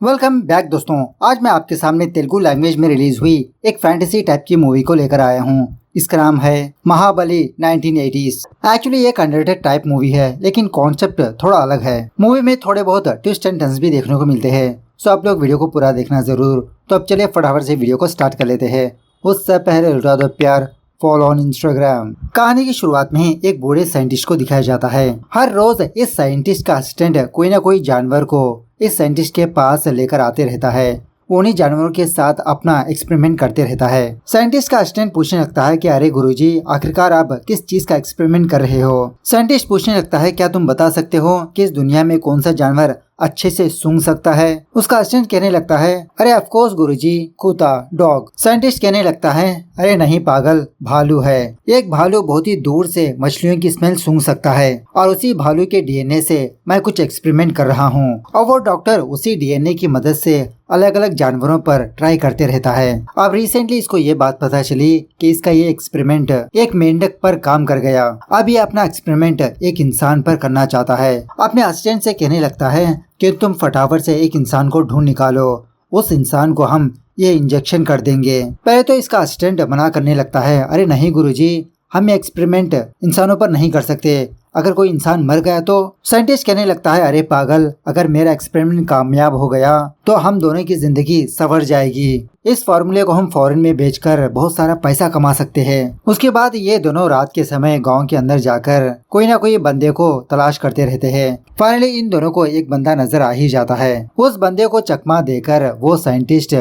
Welcome back दोस्तों। आज मैं आपके सामने तेलुगु लैंग्वेज में रिलीज हुई एक फैंटेसी टाइप की मूवी को लेकर आया हूँ। इसका नाम है महाबली 1980s। एक्चुअली एक अंडररेटेड टाइप मूवी है, लेकिन कॉन्सेप्ट थोड़ा अलग है। मूवी में थोड़े बहुत ट्विस्ट एंड टर्न्स भी देखने को मिलते हैं, सो आप लोग वीडियो को पूरा देखना जरूर। तो अब चलिए फटाफट से वीडियो को स्टार्ट कर लेते हैं। उससे पहले लुटा दो प्यार, फॉलो ऑन इंस्टाग्राम। कहानी की शुरुआत में ही एक बूढ़े साइंटिस्ट को दिखाया जाता है। हर रोज इस साइंटिस्ट का असिस्टेंट कोई ना कोई जानवर को इस साइंटिस्ट के पास लेकर आते रहता है। वो उन्हीं जानवरों के साथ अपना एक्सपेरिमेंट करते रहता है। साइंटिस्ट का असिस्टेंट पूछने लगता है कि अरे गुरुजी, आखिरकार आप किस चीज का एक्सपेरिमेंट कर रहे हो। साइंटिस्ट पूछने लगता है क्या तुम बता सकते हो कि इस दुनिया में कौन सा जानवर अच्छे से सूंघ सकता है। उसका असिस्टेंट कहने लगता है अरे ऑफ कोर्स गुरुजी, कुत्ता, डॉग। साइंटिस्ट कहने लगता है अरे नहीं पागल, भालू है। एक भालू बहुत ही दूर से मछलियों की स्मेल सूंघ सकता है और उसी भालू के डीएनए से मैं कुछ एक्सपेरिमेंट कर रहा हूँ। और वो डॉक्टर उसी डीएनए की मदद से अलग अलग जानवरों पर ट्राई करते रहता है। अब रिसेंटली इसको ये बात पता चली कि इसका ये एक्सपेरिमेंट एक मेंढक पर काम कर गया। अब ये अपना एक्सपेरिमेंट एक इंसान पर करना चाहता है। अपने असिस्टेंट से कहने लगता है कि तुम फटाफट से एक इंसान को ढूंढ निकालो, उस इंसान को हम ये इंजेक्शन कर देंगे। पहले तो इसका असिस्टेंट मना करने लगता है अरे नहीं गुरुजी, हम ये एक्सपेरिमेंट इंसानों पर नहीं कर सकते, अगर कोई इंसान मर गया तो। साइंटिस्ट कहने लगता है अरे पागल, अगर मेरा एक्सपेरिमेंट कामयाब हो गया तो हम दोनों की जिंदगी संवर जाएगी। इस फॉर्मूले को हम फॉरेन में बेचकर बहुत सारा पैसा कमा सकते हैं। उसके बाद ये दोनों रात के समय गांव के अंदर जाकर कोई ना कोई बंदे को तलाश करते रहते हैं। फाइनली इन दोनों को एक बंदा नजर आ ही जाता है। उस बंदे को चकमा देकर वो साइंटिस्ट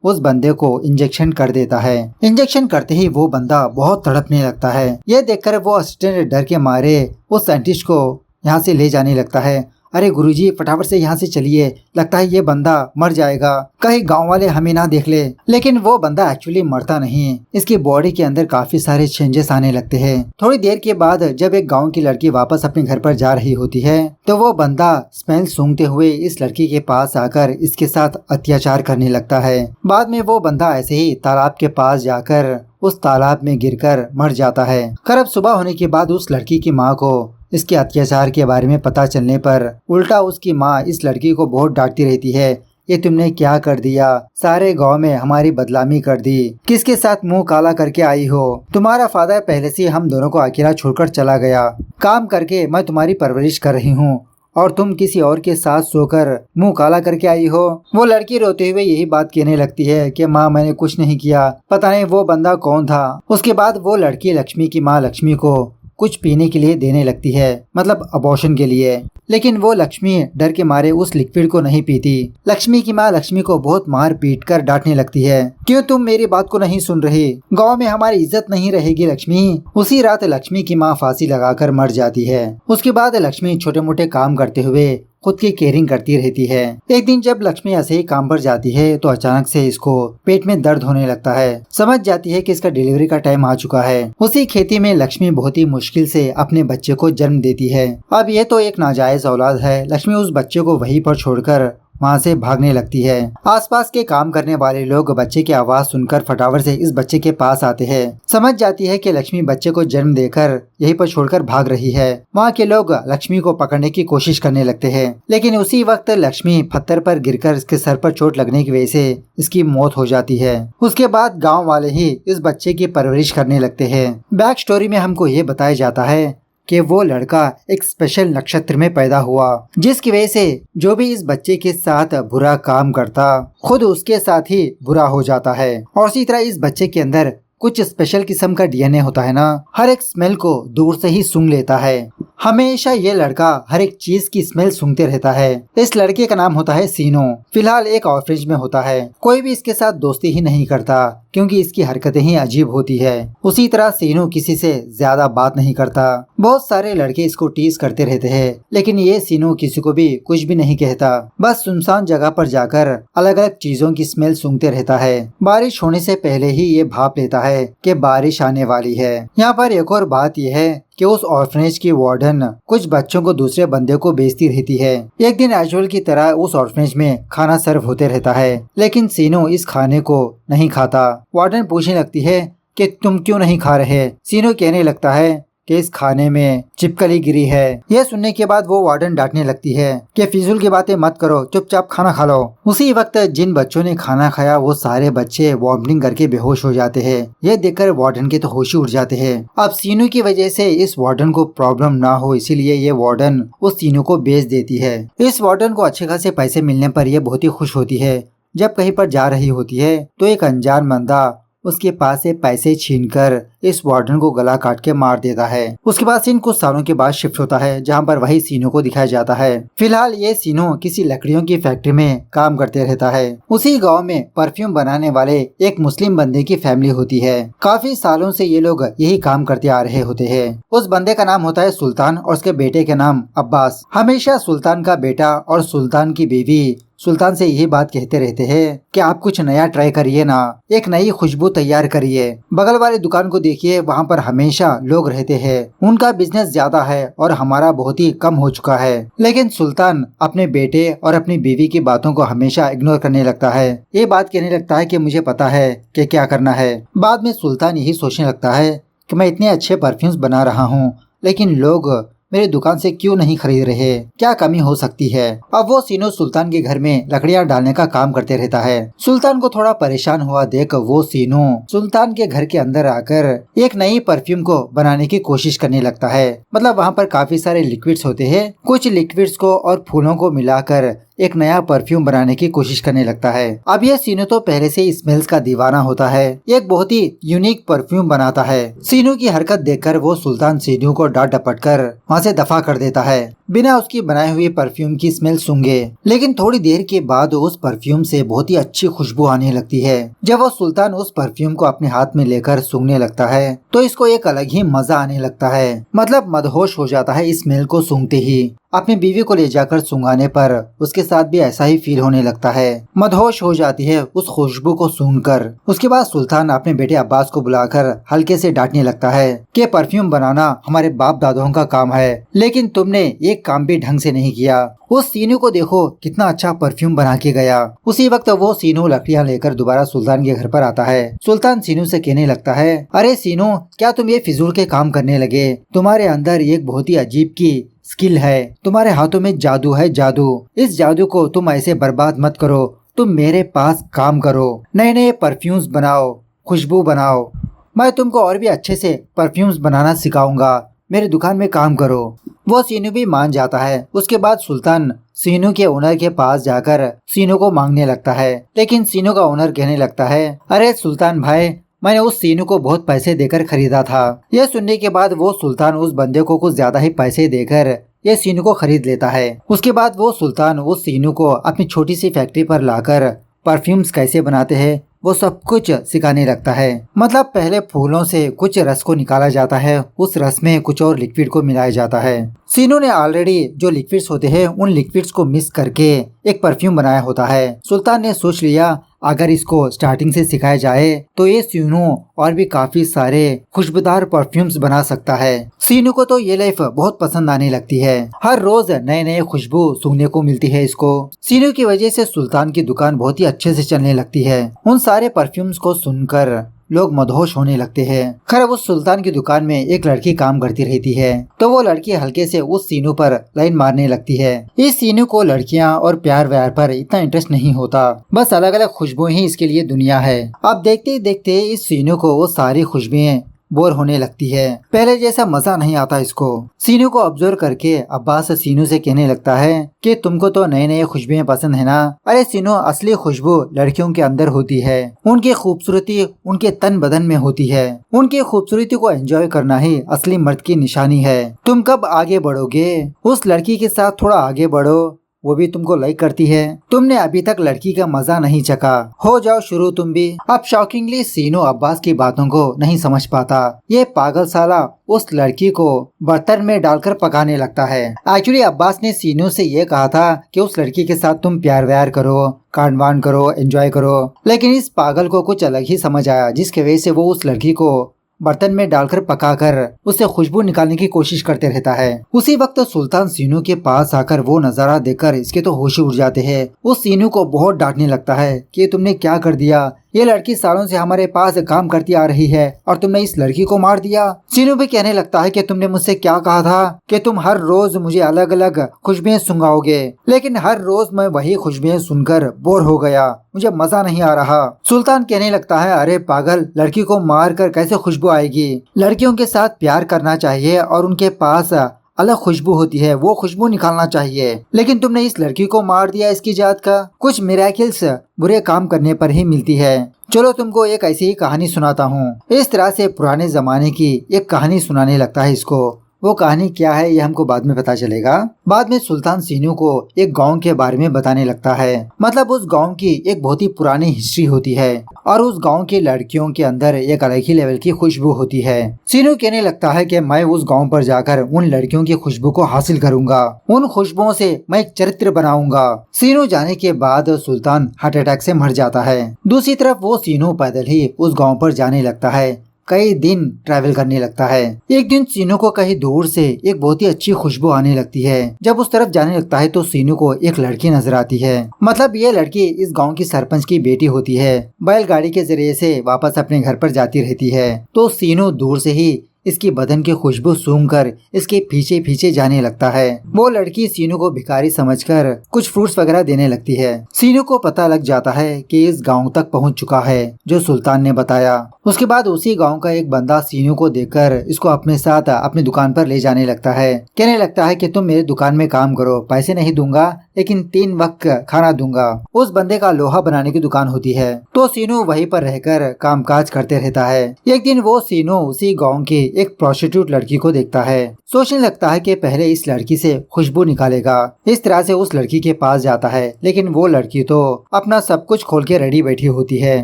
उस बंदे को इंजेक्शन कर देता है। इंजेक्शन करते ही वो बंदा बहुत तड़पने लगता है। ये देखकर वो असिस्टेंट डर के मारे उस साइंटिस्ट को यहाँ से ले जाने लगता है। अरे गुरुजी, फटाफट से यहाँ से चलिए, लगता है ये बंदा मर जाएगा, कहीं गांव वाले हमें ना देख ले। लेकिन वो बंदा एक्चुअली मरता नहीं, इसकी बॉडी के अंदर काफी सारे चेंजेस आने लगते हैं। थोड़ी देर के बाद जब एक गांव की लड़की वापस अपने घर पर जा रही होती है तो वो बंदा स्मेल सूंघते हुए इस लड़की के पास आकर इसके साथ अत्याचार करने लगता है। बाद में वो बंदा ऐसे ही तालाब के पास जाकर उस तालाब में गिरकर मर जाता है। खराब सुबह होने के बाद उस लड़की की माँ को इसके अत्याचार के बारे में पता चलने पर उल्टा उसकी माँ इस लड़की को बहुत डांटती रहती है। ये तुमने क्या कर दिया, सारे गांव में हमारी बदनामी कर दी, किसके साथ मुंह काला करके आई हो। तुम्हारा फादर पहले से हम दोनों को अकेला छोड़कर चला गया, काम करके मैं तुम्हारी परवरिश कर रही हूँ और तुम किसी और के साथ सोकर मुंह काला करके आई हो। वो लड़की रोते हुए यही बात कहने लगती है कि माँ मैंने कुछ नहीं किया, पता नहीं वो बंदा कौन था। उसके बाद वो लड़की लक्ष्मी की माँ लक्ष्मी को कुछ पीने के लिए देने लगती है, मतलब अबॉर्शन के लिए। लेकिन वो लक्ष्मी डर के मारे उस लिक्विड को नहीं पीती। लक्ष्मी की माँ लक्ष्मी को बहुत मार पीट कर डांटने लगती है, क्यों तुम मेरी बात को नहीं सुन रही, गांव में हमारी इज्जत नहीं रहेगी लक्ष्मी। उसी रात लक्ष्मी की माँ फांसी लगाकर मर जाती है। उसके बाद लक्ष्मी छोटे मोटे काम करते हुए खुद की केयरिंग करती रहती है। एक दिन जब लक्ष्मी ऐसे ही काम पर जाती है तो अचानक से इसको पेट में दर्द होने लगता है। समझ जाती है कि इसका डिलीवरी का टाइम आ चुका है। उसी खेती में लक्ष्मी बहुत ही मुश्किल से अपने बच्चे को जन्म देती है। अब ये तो एक नाजायज औलाद है। लक्ष्मी उस बच्चे को वहीं पर छोड़कर वहाँ से भागने लगती है। आसपास के काम करने वाले लोग बच्चे की आवाज सुनकर फटाफट से इस बच्चे के पास आते हैं। समझ जाती है कि लक्ष्मी बच्चे को जन्म देकर यहीं पर छोड़कर भाग रही है। वहाँ के लोग लक्ष्मी को पकड़ने की कोशिश करने लगते हैं, लेकिन उसी वक्त लक्ष्मी पत्थर पर गिरकर इसके सर पर चोट लगने की वजह से इसकी मौत हो जाती है। उसके बाद गाँव वाले ही इस बच्चे की परवरिश करने लगते हैं। बैक स्टोरी में हमको ये बताया जाता है कि वो लड़का एक स्पेशल नक्षत्र में पैदा हुआ, जिसकी वजह से जो भी इस बच्चे के साथ बुरा काम करता खुद उसके साथ ही बुरा हो जाता है। और इसी तरह इस बच्चे के अंदर कुछ स्पेशल किस्म का डीएनए होता है ना, हर एक स्मेल को दूर से ही सूंघ लेता है। हमेशा ये लड़का हर एक चीज की स्मेल सूंघते रहता है। इस लड़के का नाम होता है सीनो। फिलहाल एक ऑर्फनेज में होता है। कोई भी इसके साथ दोस्ती ही नहीं करता क्योंकि इसकी हरकतें ही अजीब होती है। उसी तरह सीनो किसी से ज्यादा बात नहीं करता। बहुत सारे लड़के इसको टीज करते रहते हैं, लेकिन ये सीनो किसी को भी कुछ भी नहीं कहता। बस सुनसान जगह पर जाकर अलग अलग चीजों की स्मेल सूंघते रहता है। बारिश होने से पहले ही ये भाप लेता है कि बारिश आने वाली है। यहाँ पर एक और बात यह है कि उस ऑर्फनेज की वार्डन कुछ बच्चों को दूसरे बंदे को बेचती रहती है। एक दिन एजुअल की तरह उस ऑर्फनेज में खाना सर्व होते रहता है, लेकिन सीनो इस खाने को नहीं खाता। वार्डन पूछने लगती है कि तुम क्यों नहीं खा रहे। सीनो कहने लगता है कि इस खाने में छिपकली गिरी है। यह सुनने के बाद वो वार्डन डांटने लगती है कि फिजूल की बातें मत करो, चुपचाप खाना खा लो। उसी वक्त जिन बच्चों ने खाना खाया वो सारे बच्चे वॉमिटिंग करके बेहोश हो जाते हैं। यह देखकर वार्डन के तो होश ही उड़ जाते हैं। अब सीनू की वजह से इस वार्डन को प्रॉब्लम ना हो, इसीलिए ये वार्डन उस सीनू को बेच देती है। इस वार्डन को अच्छे खासे पैसे मिलने पर यह बहुत ही खुश होती है। जब कहीं पर जा रही होती है तो एक अनजान बंदा उसके पास से पैसे छीनकर इस वार्डन को गला काट के मार देता है। उसके बाद सीन कुछ सालों के बाद शिफ्ट होता है, जहाँ पर वही सीनू को दिखाया जाता है। फिलहाल ये सीनू किसी लकड़ियों की फैक्ट्री में काम करते रहता है। उसी गांव में परफ्यूम बनाने वाले एक मुस्लिम बंदे की फैमिली होती है। काफी सालों से ये लोग यही काम करते आ रहे होते हैं। उस बंदे का नाम होता है सुल्तान और उसके बेटे का नाम अब्बास। हमेशा सुल्तान का बेटा और सुल्तान की बीवी सुल्तान से यही बात कहते रहते हैं कि आप कुछ नया ट्राई करिए ना, एक नई खुशबू तैयार करिए। बगल वाली दुकान को देखिए, वहाँ पर हमेशा लोग रहते हैं, उनका बिजनेस ज्यादा है और हमारा बहुत ही कम हो चुका है। लेकिन सुल्तान अपने बेटे और अपनी बीवी की बातों को हमेशा इग्नोर करने लगता है। ये बात कहने लगता है कि मुझे पता है कि क्या करना है। बाद में सुल्तान यही सोचने लगता है कि मैं इतने अच्छे परफ्यूम्स बना रहा हूँ, लेकिन लोग मेरी दुकान से क्यों नहीं खरीद रहे, क्या कमी हो सकती है। अब वो सीनू सुल्तान के घर में लकड़ियां डालने का काम करते रहता है। सुल्तान को थोड़ा परेशान हुआ देख वो सीनू सुल्तान के घर के अंदर आकर एक नई परफ्यूम को बनाने की कोशिश करने लगता है। मतलब वहाँ पर काफी सारे लिक्विड्स होते हैं, कुछ लिक्विड्स को और फूलों को मिलाकर एक नया परफ्यूम बनाने की कोशिश करने लगता है। अब ये सीनू तो पहले से स्मेल्स का दीवाना होता है, एक बहुत ही यूनिक परफ्यूम बनाता है। सीनू की हरकत देखकर वो सुल्तान सीनू को डांट डपट कर वहाँ से दफा कर देता है, बिना उसकी बनाई हुई परफ्यूम की स्मेल सूंघे। लेकिन थोड़ी देर के बाद उस परफ्यूम से बहुत ही अच्छी खुशबू आने लगती है। जब वो सुल्तान उस परफ्यूम को अपने हाथ में लेकर सूंघने लगता है तो इसको एक अलग ही मजा आने लगता है। मतलब मदहोश हो जाता है इस स्मेल को सूंघते ही। अपनी बीवी को ले जाकर सूंघाने पर उसके साथ भी ऐसा ही फील होने लगता है, मदहोश हो जाती है उस खुशबू को सूंघकर। उसके बाद सुल्तान अपने बेटे अब्बास को बुलाकर हल्के से डांटने लगता है कि परफ्यूम बनाना हमारे बाप दादाओं का काम है, लेकिन तुमने एक काम भी ढंग से नहीं किया। उस सीनू को देखो कितना अच्छा परफ्यूम बना के गया। उसी वक्त वो सीनू लकड़ियां लेकर दोबारा सुल्तान के घर पर आता है। सुल्तान सीनू से कहने लगता है, अरे सीनू, क्या तुम ये फिजूल के काम करने लगे? तुम्हारे अंदर एक बहुत ही अजीब की स्किल है, तुम्हारे हाथों में जादू है, जादू। इस जादू को तुम ऐसे बर्बाद मत करो, तुम मेरे पास काम करो, नए नए परफ्यूम्स बनाओ, खुशबू बनाओ। मैं तुमको और भी अच्छे से परफ्यूम्स बनाना सिखाऊंगा, मेरी दुकान में काम करो। वो सीनू भी मान जाता है। उसके बाद सुल्तान सीनू के ओनर के पास जाकर सीनू को मांगने लगता है, लेकिन सीनू का ओनर कहने लगता है, अरे सुल्तान भाई, मैंने उस सीनू को बहुत पैसे देकर खरीदा था। यह सुनने के बाद वो सुल्तान उस बंदे को कुछ ज्यादा ही पैसे देकर ये सीनू को खरीद लेता है। उसके बाद वो सुल्तान उस सीनू को अपनी छोटी सी फैक्ट्री पर लाकर परफ्यूम्स कैसे बनाते हैं वो सब कुछ सिखाने लगता है। मतलब पहले फूलों से कुछ रस को निकाला जाता है, उस रस में कुछ और लिक्विड को मिलाया जाता है। सीनू ने ऑलरेडी जो लिक्विड्स होते हैं उन लिक्विड्स को मिक्स करके एक परफ्यूम बनाया होता है। सुल्तान ने सोच लिया अगर इसको स्टार्टिंग से सिखाया जाए तो ये सीनू और भी काफी सारे खुशबूदार परफ्यूम्स बना सकता है। सीनू को तो ये लाइफ बहुत पसंद आने लगती है, हर रोज नए नए खुशबू सूंघने को मिलती है इसको। सीनू की वजह से सुल्तान की दुकान बहुत ही अच्छे से चलने लगती है। उन सारे परफ्यूम्स को सुनकर लोग मदहोश होने लगते हैं। खैर उस सुल्तान की दुकान में एक लड़की काम करती रहती है, तो वो लड़की हल्के से उस सीनू पर लाइन मारने लगती है। इस सीनू को लड़कियां और प्यार व्यार पर इतना इंटरेस्ट नहीं होता, बस अलग अलग खुशबुएं ही इसके लिए दुनिया है। अब देखते ही देखते इस सीनू को वो सारी खुशबुएं बोर होने लगती है, पहले जैसा मजा नहीं आता इसको। सीनू को ऑब्जर्व करके अब्बास सीनू से कहने लगता है कि तुमको तो नए नए खुशबुएं पसंद है ना? अरे सीनू, असली खुशबू लड़कियों के अंदर होती है, उनकी खूबसूरती उनके तन बदन में होती है। उनकी खूबसूरती को एंजॉय करना ही असली मर्द की निशानी है। तुम कब आगे बढ़ोगे? उस लड़की के साथ थोड़ा आगे बढ़ो, वो भी तुमको लाइक करती है। तुमने अभी तक लड़की का मजा नहीं चखा, हो जाओ शुरू तुम भी। अब शॉकिंगली सीनू अब्बास की बातों को नहीं समझ पाता। ये पागल साला उस लड़की को बर्तन में डालकर पकाने लगता है। एक्चुअली अब्बास ने सीनू से ये कहा था कि उस लड़की के साथ तुम प्यार व्यार करो, कांडवान करो, एंजॉय करो, लेकिन इस पागल को कुछ अलग ही समझ आया, जिसकी वजह से वो उस लड़की को बर्तन में डालकर पकाकर उससे खुशबू निकालने की कोशिश करते रहता है। उसी वक्त सुल्तान सीनू के पास आकर वो नजारा देखकर इसके तो होश उड़ जाते हैं। उस सीनू को बहुत डांटने लगता है कि तुमने क्या कर दिया, ये लड़की सालों से हमारे पास काम करती आ रही है और तुमने इस लड़की को मार दिया। सीनू भी कहने लगता है कि तुमने मुझसे क्या कहा था कि तुम हर रोज मुझे अलग अलग खुशबुएं सुंघाओगे, लेकिन हर रोज मैं वही खुशबुएं सुनकर बोर हो गया, मुझे मजा नहीं आ रहा। सुल्तान कहने लगता है, अरे पागल, लड़की को मार कर कैसे खुशबू आएगी? लड़कियों के साथ प्यार करना चाहिए और उनके पास अलग खुशबू होती है, वो खुशबू निकालना चाहिए, लेकिन तुमने इस लड़की को मार दिया। इसकी जात का कुछ मिरेकल्स बुरे काम करने पर ही मिलती है। चलो तुमको एक ऐसी ही कहानी सुनाता हूँ। इस तरह से पुराने जमाने की एक कहानी सुनाने लगता है इसको। वो कहानी क्या है ये हमको बाद में पता चलेगा। बाद में सुल्तान सीनू को एक गांव के बारे में बताने लगता है। मतलब उस गांव की एक बहुत ही पुरानी हिस्ट्री होती है और उस गांव की लड़कियों के अंदर एक अलग ही लेवल की खुशबू होती है। सीनू कहने लगता है कि मैं उस गांव पर जाकर उन लड़कियों की खुशबू को हासिल करूंगा, उन खुशबुओं से मैं एक चरित्र बनाऊंगा। सीनू जाने के बाद सुल्तान हार्ट अटैक से मर जाता है। दूसरी तरफ वो सीनू पैदल ही उस गाँव पर जाने लगता है, कई दिन ट्रैवल करने लगता है। एक दिन सीनू को कहीं दूर से एक बहुत ही अच्छी खुशबू आने लगती है। जब उस तरफ जाने लगता है तो सीनू को एक लड़की नजर आती है। मतलब ये लड़की इस गांव की सरपंच की बेटी होती है। बैलगाड़ी के जरिए से वापस अपने घर पर जाती रहती है। तो सीनू दूर से ही इसकी बदन की खुशबू सूंघकर इसके पीछे पीछे जाने लगता है। वो लड़की सीनू को भिखारी समझकर कुछ फ्रूट्स वगैरह देने लगती है। सीनू को पता लग जाता है कि इस गांव तक पहुंच चुका है जो सुल्तान ने बताया। उसके बाद उसी गांव का एक बंदा सीनू को देखकर इसको अपने साथ अपनी दुकान पर ले जाने लगता है। कहने लगता है कि तुम मेरे दुकान में काम करो, पैसे नहीं दूंगा लेकिन 3 वक्त खाना दूंगा। उस बंदे का लोहा बनाने की दुकान होती है तो सीनू वहीं पर रहकर कामकाज करते रहता है। एक दिन वो सीनू उसी गांव की एक प्रोस्टिट्यूट लड़की को देखता है। सोचने लगता है कि पहले इस लड़की से खुशबू निकालेगा। इस तरह से उस लड़की के पास जाता है, लेकिन वो लड़की तो अपना सब कुछ खोल के रेडी बैठी होती है।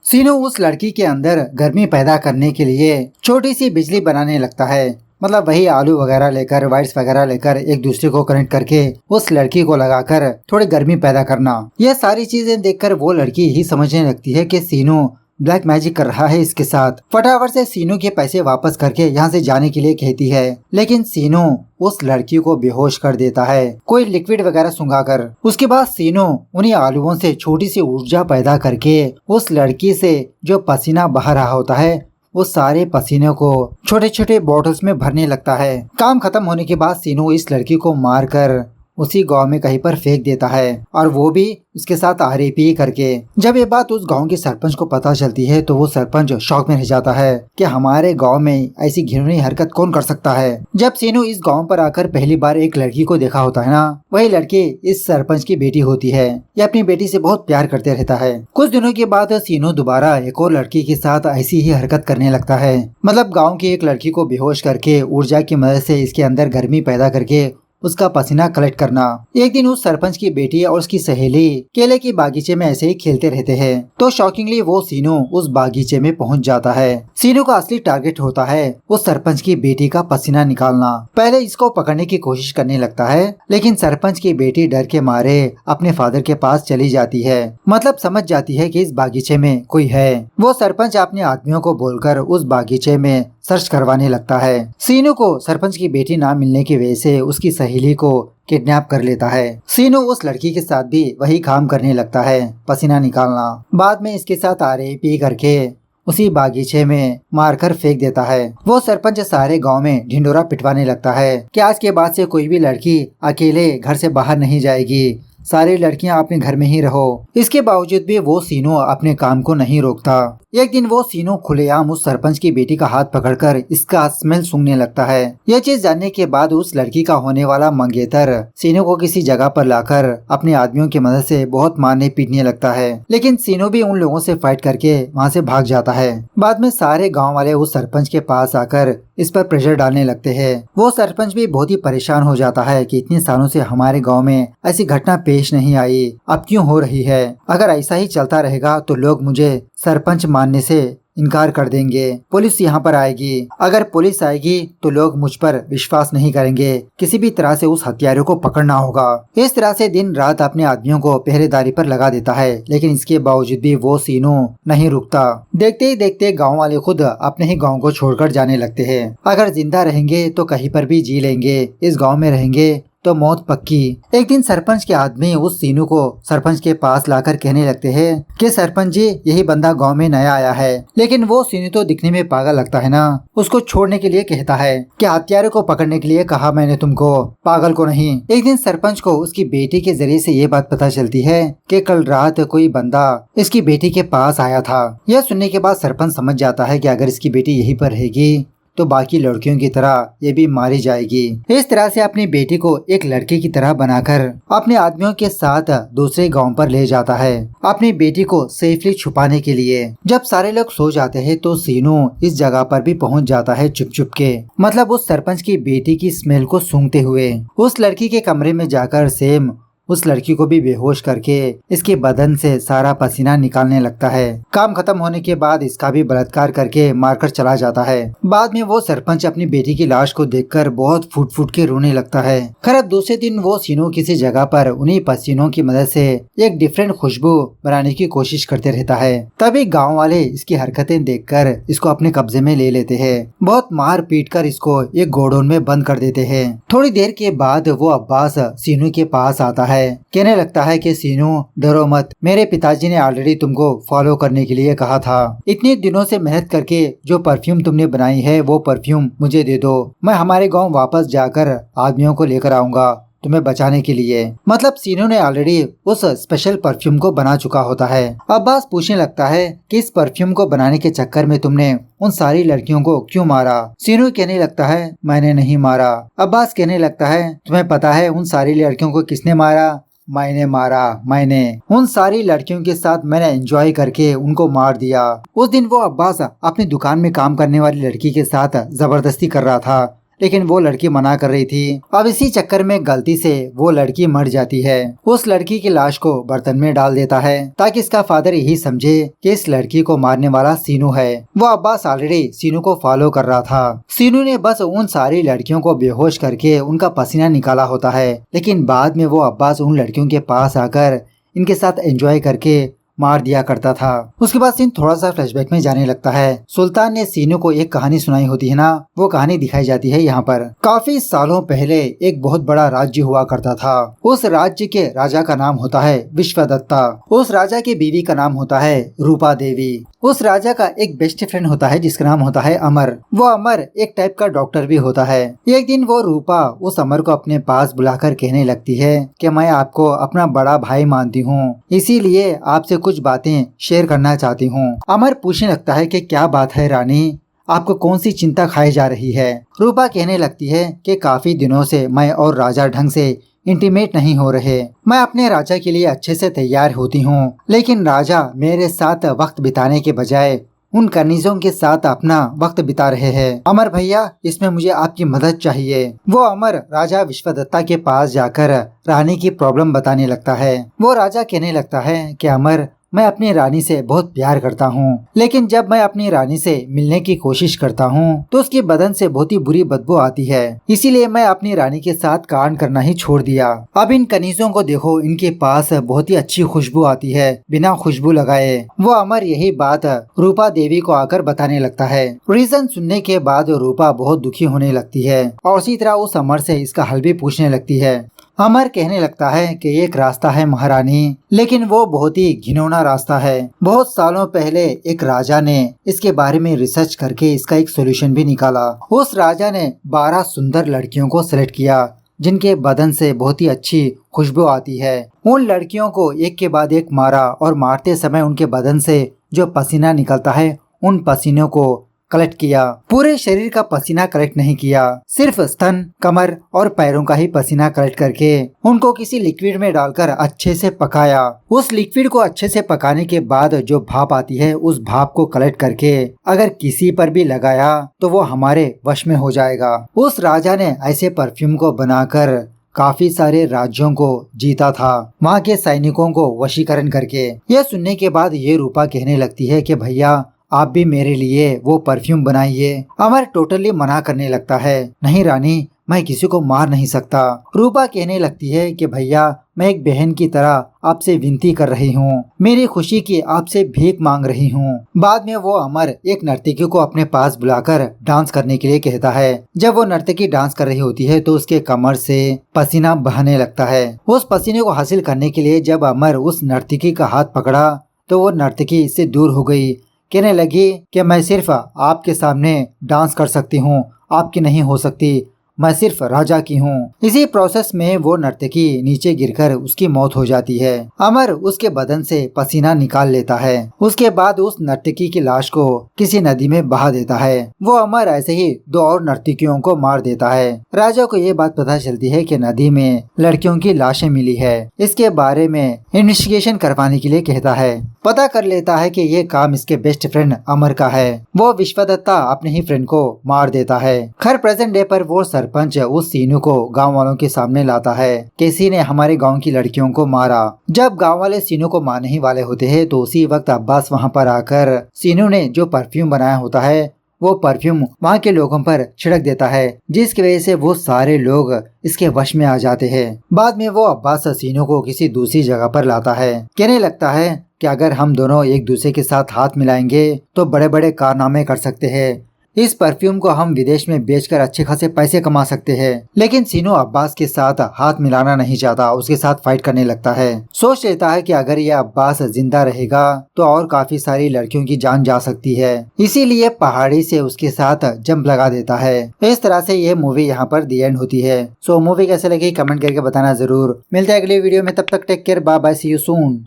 सीनू उस लड़की के अंदर गर्मी पैदा करने के लिए छोटी सी बिजली बनाने लगता है। मतलब वही आलू वगैरह लेकर, वायर्स वगैरह लेकर एक दूसरे को कनेक्ट करके उस लड़की को लगाकर थोड़ी गर्मी पैदा करना। यह सारी चीजें देखकर वो लड़की ही समझने लगती है कि सीनू ब्लैक मैजिक कर रहा है इसके साथ। फटाफट से सीनू के पैसे वापस करके यहाँ से जाने के लिए कहती है, लेकिन सीनू उस लड़की को बेहोश कर देता है कोई लिक्विड वगैरह सुंघाकर। उसके बाद सीनू उन्हीं आलूओं से छोटी सी ऊर्जा पैदा करके उस लड़की से जो पसीना बह रहा होता है वो सारे पसीने को छोटे छोटे बॉटल्स में भरने लगता है। काम खत्म होने के बाद सीनू इस लड़की को मारकर उसी गांव में कहीं पर फेंक देता है और वो भी इसके साथ आरएपी करके। जब ये बात उस गांव के सरपंच को पता चलती है तो वो सरपंच शॉक में रह जाता है कि हमारे गांव में ऐसी घिनौनी हरकत कौन कर सकता है। जब सीनू इस गांव पर आकर पहली बार एक लड़की को देखा होता है ना, वही लड़की इस सरपंच की बेटी होती है। ये अपनी बेटी से बहुत प्यार करते रहता है। कुछ दिनों के बाद सीनू दोबारा एक और लड़की के साथ ऐसी ही हरकत करने लगता है। मतलब गाँव की एक लड़की को बेहोश करके ऊर्जा की मदद से इसके अंदर गर्मी पैदा करके उसका पसीना कलेक्ट करना। एक दिन उस सरपंच की बेटी और उसकी सहेली केले की बागीचे में ऐसे ही खेलते रहते हैं तो शॉकिंगली वो सीनू उस बागीचे में पहुंच जाता है। सीनू का असली टारगेट होता है उस सरपंच की बेटी का पसीना निकालना। पहले इसको पकड़ने की कोशिश करने लगता है, लेकिन सरपंच की बेटी डर के मारे अपने फादर के पास चली जाती है। मतलब समझ जाती है कि इस बागीचे में कोई है। वो सरपंच अपने आदमियों को बोलकर उस बागीचे में सर्च करवाने लगता है। सीनू को सरपंच की बेटी ना मिलने की वजह से उसकी सहेली को किडनैप कर लेता है। सीनू उस लड़की के साथ भी वही काम करने लगता है, पसीना निकालना। बाद में इसके साथ आरएपी करके उसी बागीचे में मारकर फेंक देता है। वो सरपंच सारे गांव में ढिंडोरा पिटवाने लगता है कि आज के बाद से कोई भी लड़की अकेले घर से बाहर नहीं जाएगी, सारी लड़कियां अपने घर में ही रहो। इसके बावजूद भी वो सीनू अपने काम को नहीं रोकता। एक दिन वो सीनू खुलेआम उस सरपंच की बेटी का हाथ पकड़कर इसका स्मेल सूंघने लगता है। यह चीज जानने के बाद उस लड़की का होने वाला मंगेतर सीनू को किसी जगह पर लाकर अपने आदमियों की मदद से बहुत मारने पीटने लगता है, लेकिन सीनू भी उन लोगों से फाइट करके वहाँ से भाग जाता है। बाद में सारे गाँव वाले उस सरपंच के पास आकर इस पर प्रेशर डालने लगते हैं। वो सरपंच भी बहुत ही परेशान हो जाता है कि इतने सालों से हमारे गाँव में ऐसी घटना पेश नहीं आई, अब क्यों हो रही है? अगर ऐसा ही चलता रहेगा तो लोग मुझे सरपंच मानने से इनकार कर देंगे। पुलिस यहाँ पर आएगी, अगर पुलिस आएगी तो लोग मुझ पर विश्वास नहीं करेंगे। किसी भी तरह से उस हत्यारे को पकड़ना होगा। इस तरह से दिन रात अपने आदमियों को पहरेदारी पर लगा देता है, लेकिन इसके बावजूद भी वो सीनू नहीं रुकता। देखते ही देखते गाँव वाले खुद अपने ही गाँव को छोड़कर जाने लगते हैं। अगर जिंदा रहेंगे तो कहीं पर भी जी लेंगे, इस गाँव में रहेंगे तो मौत पक्की। एक दिन सरपंच के आदमी उस सीनू को सरपंच के पास लाकर कहने लगते हैं कि सरपंच जी, यही बंदा गांव में नया आया है, लेकिन वो सीनू तो दिखने में पागल लगता है ना। उसको छोड़ने के लिए कहता है कि हत्यारे को पकड़ने के लिए कहा मैंने तुमको, पागल को नहीं। एक दिन सरपंच को उसकी बेटी के जरिए से ये बात पता चलती है कि कल रात कोई बंदा इसकी बेटी के पास आया था। यह सुनने के बाद सरपंच समझ जाता है कि अगर इसकी बेटी यहीं पर रहेगी तो बाकी लड़कियों की तरह ये भी मारी जाएगी। इस तरह से अपनी बेटी को एक लड़के की तरह बनाकर अपने आदमियों के साथ दूसरे गांव पर ले जाता है अपनी बेटी को सेफली छुपाने के लिए। जब सारे लोग सो जाते हैं तो सीनू इस जगह पर भी पहुंच जाता है चुप चुप के, मतलब उस सरपंच की बेटी की स्मेल को सूंघते हुए। उस लड़की के कमरे में जाकर सेम उस लड़की को भी बेहोश करके इसके बदन से सारा पसीना निकालने लगता है। काम खत्म होने के बाद इसका भी बलात्कार करके मारकर चला जाता है। बाद में वो सरपंच अपनी बेटी की लाश को देखकर बहुत फूट फूट के रोने लगता है। खैर दूसरे दिन वो सीनू किसी जगह पर उन्हीं पसीनों की मदद से एक डिफरेंट खुशबू बनाने की कोशिश करते रहता है। तभी गाँव वाले इसकी हरकतें देखकर इसको अपने कब्जे में ले लेते हैं। बहुत मार पीट कर इसको एक गोडाउन में बंद कर देते हैं। थोड़ी देर के बाद वो अब्बास सीनू के पास आता है, कहने लगता है कि सीनू डरो मत, मेरे पिताजी ने ऑलरेडी तुमको फॉलो करने के लिए कहा था। इतने दिनों से मेहनत करके जो परफ्यूम तुमने बनाई है वो परफ्यूम मुझे दे दो, मैं हमारे गांव वापस जाकर आदमियों को लेकर आऊंगा तुम्हें बचाने के लिए। मतलब सीनू ने ऑलरेडी उस स्पेशल परफ्यूम को बना चुका होता है। अब्बास पूछने लगता है कि इस परफ्यूम को बनाने के चक्कर में तुमने उन सारी लड़कियों को क्यों मारा? सीनू कहने लगता है मैंने नहीं मारा। अब्बास कहने लगता है तुम्हें पता है उन सारी लड़कियों को किसने मारा? मैंने मारा। मैंने उन सारी लड़कियों के साथ मैंने एंजॉय करके उनको मार दिया। उस दिन वो अब्बास अपनी दुकान में काम करने वाली लड़की के साथ जबरदस्ती कर रहा था, लेकिन वो लड़की मना कर रही थी। अब इसी चक्कर में गलती से वो लड़की मर जाती है। उस लड़की की लाश को बर्तन में डाल देता है ताकि इसका फादर यही समझे कि इस लड़की को मारने वाला सीनू है। वो अब्बास ऑलरेडी सीनू को फॉलो कर रहा था। सीनू ने बस उन सारी लड़कियों को बेहोश करके उनका पसीना निकाला होता है, लेकिन बाद में वो अब्बास उन लड़कियों के पास आकर इनके साथ एंजॉय करके मार दिया करता था। उसके बाद सीन थोड़ा सा फ्लैशबैक में जाने लगता है। सुल्तान ने सीनू को एक कहानी सुनाई होती है ना, वो कहानी दिखाई जाती है यहाँ पर। काफी सालों पहले एक बहुत बड़ा राज्य हुआ करता था। उस राज्य के राजा का नाम होता है विश्वदत्ता। उस राजा की बीवी का नाम होता है रूपा देवी। उस राजा का एक बेस्ट फ्रेंड होता है जिसका नाम होता है अमर। वो अमर एक टाइप का डॉक्टर भी होता है। एक दिन वो रूपा उस अमर को अपने पास बुलाकर कहने लगती है कि मैं आपको अपना बड़ा भाई मानती हूँ, इसीलिए आपसे कुछ बातें शेयर करना चाहती हूँ। अमर पूछने लगता है कि क्या बात है रानी, आपको कौन सी चिंता खाई जा रही है? रूपा कहने लगती है कि काफी दिनों से मैं और राजा ढंग से इंटीमेट नहीं हो रहे। मैं अपने राजा के लिए अच्छे से तैयार होती हूँ, लेकिन राजा मेरे साथ वक्त बिताने के बजाय उन कनीजों के साथ अपना वक्त बिता रहे हैं। अमर भैया, इसमें मुझे आपकी मदद चाहिए। वो अमर राजा विश्वदत्ता के पास जाकर रानी की प्रॉब्लम बताने लगता है। वो राजा कहने लगता है कि अमर, मैं अपनी रानी से बहुत प्यार करता हूँ, लेकिन जब मैं अपनी रानी से मिलने की कोशिश करता हूँ तो उसके बदन से बहुत ही बुरी बदबू आती है, इसीलिए मैं अपनी रानी के साथ कांड करना ही छोड़ दिया। अब इन कनीजों को देखो, इनके पास बहुत ही अच्छी खुशबू आती है बिना खुशबू लगाए। वो अमर यही बात रूपा देवी को आकर बताने लगता है। रीजन सुनने के बाद रूपा बहुत दुखी होने लगती है और इसी तरह उस अमर से इसका हल भी पूछने लगती है। अमर कहने लगता है कि एक रास्ता है महारानी, लेकिन वो बहुत ही घिनौना रास्ता है। बहुत सालों पहले एक राजा ने इसके बारे में रिसर्च करके इसका एक सोल्यूशन भी निकाला। उस राजा ने 12 सुंदर लड़कियों को सिलेक्ट किया जिनके बदन से बहुत ही अच्छी खुशबू आती है। उन लड़कियों को एक के बाद एक मारा और मारते समय उनके बदन से जो पसीना निकलता है उन पसीनों को कलेक्ट किया। पूरे शरीर का पसीना कलेक्ट नहीं किया, सिर्फ स्तन, कमर और पैरों का ही पसीना कलेक्ट करके उनको किसी लिक्विड में डालकर अच्छे से पकाया। उस लिक्विड को अच्छे से पकाने के बाद जो भाप आती है उस भाप को कलेक्ट करके अगर किसी पर भी लगाया तो वो हमारे वश में हो जाएगा। उस राजा ने ऐसे परफ्यूम को बनाकर काफी सारे राज्यों को जीता था, वहाँ के सैनिकों को वशीकरण करके। यह सुनने के बाद ये रूपा कहने लगती है कि भैया, आप भी मेरे लिए वो परफ्यूम बनाइए। अमर टोटली मना करने लगता है, नहीं रानी, मैं किसी को मार नहीं सकता। रूपा कहने लगती है कि भैया मैं एक बहन की तरह आपसे विनती कर रही हूँ, मेरी खुशी की आपसे भीख मांग रही हूँ। बाद में वो अमर एक नर्तकी को अपने पास बुलाकर डांस करने के लिए कहता है। जब वो नर्तकी डांस कर रही होती है तो उसके कमर से पसीना बहने लगता है। उस पसीने को हासिल करने के लिए जब अमर उस नर्तकी का हाथ पकड़ा तो वो नर्तकी इससे दूर हो गई। कहने लगी कि मैं सिर्फ आपके सामने डांस कर सकती हूँ, आपकी नहीं हो सकती, मैं सिर्फ राजा की हूँ। इसी प्रोसेस में वो नर्तकी नीचे गिरकर उसकी मौत हो जाती है। अमर उसके बदन से पसीना निकाल लेता है। उसके बाद उस नर्तकी की लाश को किसी नदी में बहा देता है। वो अमर ऐसे ही 2 और नर्तकियों को मार देता है। राजा को ये बात पता चलती है कि नदी में लड़कियों की लाशें मिली है। इसके बारे में इन्वेस्टिगेशन करवाने के लिए कहता है। पता कर लेता है कि ये काम इसके बेस्ट फ्रेंड अमर का है। वो विश्वदत्ता अपने ही फ्रेंड को मार देता है। खैर प्रेजेंट डे पर वो सरपंच उस सीनू को गांव वालों के सामने लाता है। किसी ने हमारे गांव की लड़कियों को मारा। जब गांव वाले सीनू को मारने ही वाले होते हैं तो उसी वक्त अब्बास वहां पर आकर सीनू ने जो परफ्यूम बनाया होता है वो परफ्यूम वहाँ के लोगों पर छिड़क देता है, जिसकी वजह से वो सारे लोग इसके वश में आ जाते हैं। बाद में वो अब्बास सीनू को किसी दूसरी जगह पर लाता है। कहने लगता है कि अगर हम दोनों एक दूसरे के साथ हाथ मिलाएंगे तो बड़े बड़े कारनामे कर सकते हैं। इस परफ्यूम को हम विदेश में बेचकर अच्छे खासे पैसे कमा सकते हैं। लेकिन सीनू अब्बास के साथ हाथ मिलाना नहीं चाहता, उसके साथ फाइट करने लगता है। सोच लेता है कि अगर ये अब्बास जिंदा रहेगा तो और काफी सारी लड़कियों की जान जा सकती है, इसीलिए पहाड़ी से उसके साथ जंप लगा देता है। इस तरह से ये मूवी यहाँ पर दी एंड होती है। सो मूवी कैसे लगी कमेंट करके बताना जरूर। मिलते हैं अगली वीडियो में, तब तक take care, bye bye, see you soon.